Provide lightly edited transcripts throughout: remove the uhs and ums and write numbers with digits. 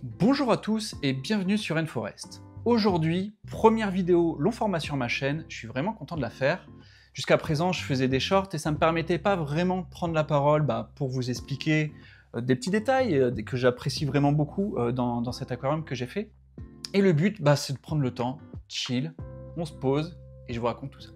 Bonjour à tous et bienvenue sur N-Forest. Aujourd'hui, première vidéo long format sur ma chaîne, je suis vraiment content de la faire. Jusqu'à présent, je faisais des shorts et ça ne me permettait pas vraiment de prendre la parole pour vous expliquer des petits détails que j'apprécie vraiment beaucoup dans cet aquarium que j'ai fait. Et le but, c'est de prendre le temps, chill, on se pose et je vous raconte tout ça.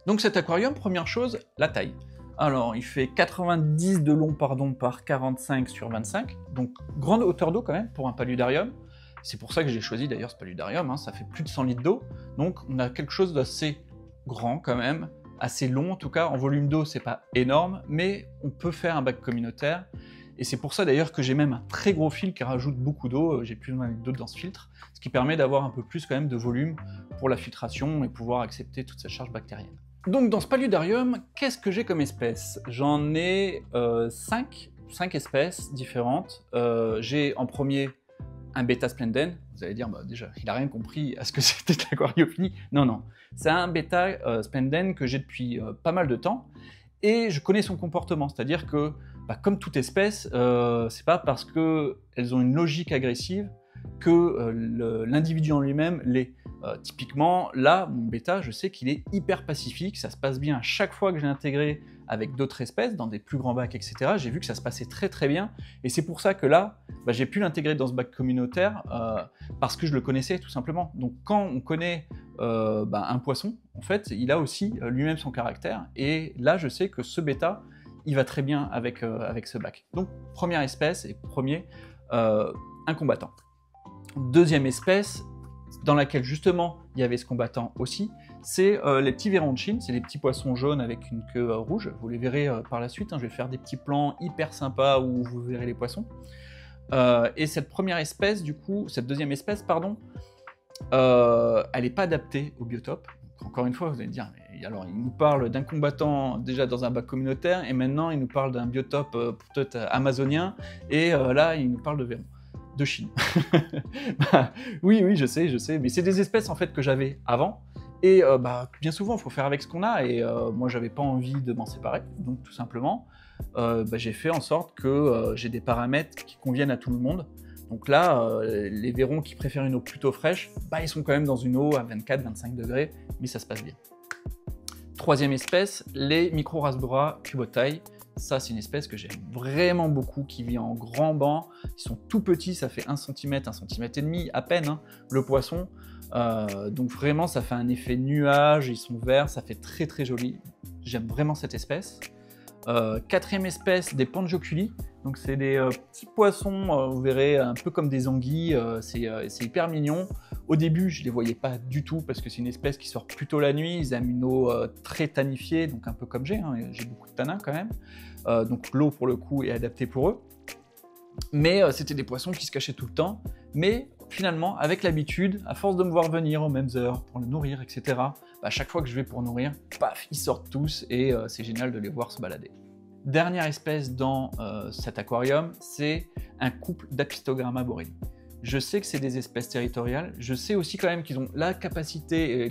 Donc cet aquarium, première chose, la taille. Alors, il fait 90 de long par 45 sur 25, donc grande hauteur d'eau quand même pour un paludarium. C'est pour ça que j'ai choisi d'ailleurs ce paludarium, ça fait plus de 100 litres d'eau, donc on a quelque chose d'assez grand quand même, assez long en tout cas. En volume d'eau, c'est pas énorme, mais on peut faire un bac communautaire. Et c'est pour ça d'ailleurs que j'ai même un très gros fil qui rajoute beaucoup d'eau, j'ai plus de 20 litres d'eau dans ce filtre, ce qui permet d'avoir un peu plus quand même de volume pour la filtration et pouvoir accepter toute cette charge bactérienne. Donc dans ce paludarium, qu'est-ce que j'ai comme espèces? J'en ai 5 espèces différentes. J'ai en premier un bêta splendens. Vous allez dire, déjà, il n'a rien compris à ce que c'était de l'aquariophilie. Non, c'est un bêta splendens que j'ai depuis pas mal de temps et je connais son comportement, c'est-à-dire que comme toute espèce, c'est pas parce qu'elles ont une logique agressive que l'individu en lui-même l'est. Typiquement, là, mon bêta, je sais qu'il est hyper pacifique, ça se passe bien à chaque fois que j'ai intégré avec d'autres espèces, dans des plus grands bacs, etc. J'ai vu que ça se passait très très bien, et c'est pour ça que là, j'ai pu l'intégrer dans ce bac communautaire, parce que je le connaissais tout simplement. Donc quand on connaît un poisson, en fait, il a aussi lui-même son caractère, et là, je sais que ce bêta, il va très bien avec ce bac. Donc, première espèce, et premier, un combattant. Deuxième espèce, dans laquelle justement il y avait ce combattant aussi, c'est les petits vairons de Chine, c'est les petits poissons jaunes avec une queue rouge, vous les verrez par la suite, je vais faire des petits plans hyper sympas où vous verrez les poissons. Et cette première espèce, du coup, cette deuxième espèce, pardon, elle n'est pas adaptée au biotope. Donc, encore une fois, vous allez me dire, mais alors il nous parle d'un combattant déjà dans un bac communautaire, et maintenant il nous parle d'un biotope peut-être amazonien, et là il nous parle de vairons de Chine. Oui, je sais, mais c'est des espèces en fait que j'avais avant, et bien souvent il faut faire avec ce qu'on a, et moi j'avais pas envie de m'en séparer, donc tout simplement j'ai fait en sorte que j'ai des paramètres qui conviennent à tout le monde. Donc là, les vairons qui préfèrent une eau plutôt fraîche, ils sont quand même dans une eau à 24-25 degrés, mais ça se passe bien. Troisième espèce, les Microrasbora cubotai. Ça, c'est une espèce que j'aime vraiment beaucoup, qui vit en grand banc. Ils sont tout petits, ça fait 1 cm, 1,5 cm à peine, le poisson. Donc vraiment, ça fait un effet nuage, ils sont verts, ça fait très très joli. J'aime vraiment cette espèce. Quatrième espèce, des Pangioculi. Donc c'est des petits poissons, vous verrez, un peu comme des anguilles, c'est hyper mignon. Au début, je ne les voyais pas du tout parce que c'est une espèce qui sort plutôt la nuit, ils aiment une eau très tanifiée, donc un peu comme j'ai beaucoup de tanins quand même. Donc l'eau pour le coup est adaptée pour eux. Mais c'était des poissons qui se cachaient tout le temps. Mais finalement, avec l'habitude, à force de me voir venir aux mêmes heures pour le nourrir, etc., à chaque fois que je vais pour nourrir, paf, ils sortent tous et c'est génial de les voir se balader. Dernière espèce dans cet aquarium, c'est un couple d'Apistogramma boreli. Je sais que c'est des espèces territoriales, je sais aussi quand même qu'ils ont la capacité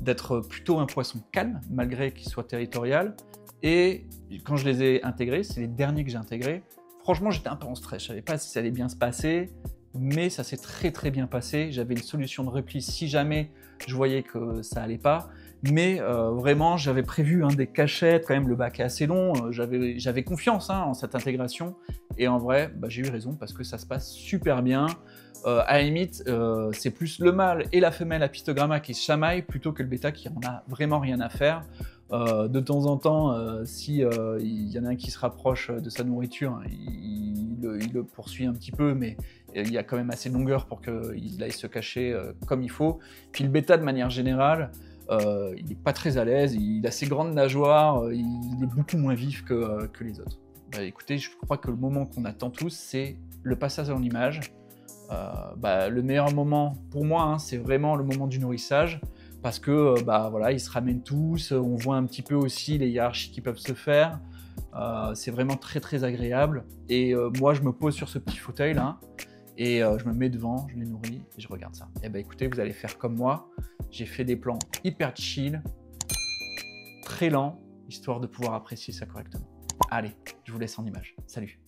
d'être plutôt un poisson calme, malgré qu'il soit territorial. Et quand je les ai intégrés, c'est les derniers que j'ai intégrés, franchement j'étais un peu en stress, je savais pas si ça allait bien se passer, mais ça s'est très très bien passé. J'avais une solution de repli si jamais je voyais que ça allait pas. Mais vraiment, j'avais prévu des cachettes, quand même le bac est assez long, j'avais confiance en cette intégration. Et en vrai, j'ai eu raison parce que ça se passe super bien. À la limite, c'est plus le mâle et la femelle Apistogramma qui se chamaillent plutôt que le bêta qui en a vraiment rien à faire. De temps en temps, si il y en a un qui se rapproche de sa nourriture, il le poursuit un petit peu, mais il y a quand même assez de longueur pour qu'il aille se cacher comme il faut. Puis le bêta, de manière générale, il n'est pas très à l'aise, il a ses grandes nageoires, il est beaucoup moins vif que les autres. Écoutez, je crois que le moment qu'on attend tous, c'est le passage en image. Le meilleur moment pour moi, c'est vraiment le moment du nourrissage, parce que voilà, ils se ramènent tous, on voit un petit peu aussi les hiérarchies qui peuvent se faire. C'est vraiment très très agréable. Et moi, je me pose sur ce petit fauteuil là, et je me mets devant, je les nourris et je regarde ça. Et écoutez, vous allez faire comme moi. J'ai fait des plans hyper chill, très lents, histoire de pouvoir apprécier ça correctement. Allez, je vous laisse en image. Salut!